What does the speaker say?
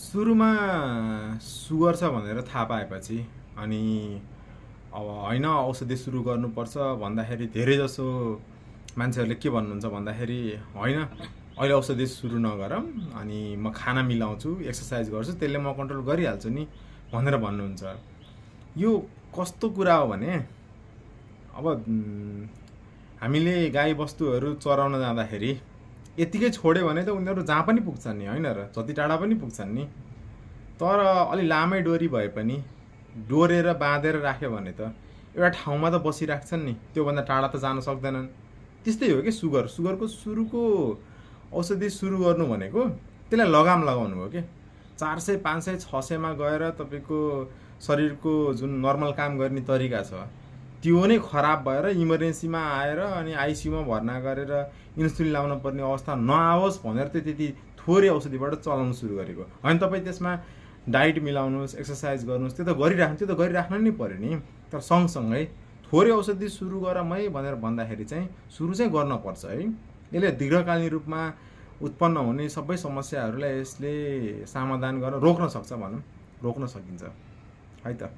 सुरुमा सुगर छ भनेर थाहा पाएपछि अनि अब होइन औषधि सुरु गर्नुपर्छ भन्दाखेरि धेरै जसो मान्छेहरूले के भन्नुहुन्छ भन्दाखेरि होइन अहिले औषधि सुरु नगरौँ अनि म खाना मिलाउँछु एक्सर्साइज गर्छु त्यसले म कन्ट्रोल गरिहाल्छु नि भनेर भन्नुहुन्छ। यो कस्तो कुरा हो भने अब हामीले गाई बस्तुहरू चराउन जाँदाखेरि यतिकै छोड्यो भने त उनीहरू जहाँ पनि पुग्छन् नि होइन र, जति टाढा पनि पुग्छन् नि। तर अलि लामै डोरी भए पनि डोरेर बाँधेर राख्यो भने त एउटा ठाउँमा त बसिराख्छन् नि, त्योभन्दा टाढा त जान सक्दैनन्। त्यस्तै हो कि सुगरको सुरुको औषधि सुरु गर्नु भनेको त्यसलाई लगाम लगाउनु हो कि 400 500 600मा गएर तपाईँको शरीरको जुन नर्मल काम गर्ने तरिका छ त्यो नै खराब भएर इमर्जेन्सीमा आएर अनि आइसियुमा भर्ना गरेर इन्सुलिन लाउन पर्ने अवस्था नआओस् भनेर त त्यति थोरै औषधिबाट चलाउनु सुरु गरेको होइन। तपाईँ त्यसमा डाइट मिलाउनुहोस्, एक्सर्साइज गर्नुहोस्, त्यो त गरिराख्नु नै पर्यो नि। तर सँगसँगै थोरै औषधि सुरु गरौँ है भनेर भन्दाखेरि चाहिँ सुरु चाहिँ गर्नुपर्छ है। यसले दीर्घकालीन रूपमा उत्पन्न हुने सबै समस्याहरूलाई यसले समाधान गर्न रोक्न सक्छ, भनौँ रोक्न सकिन्छ है त।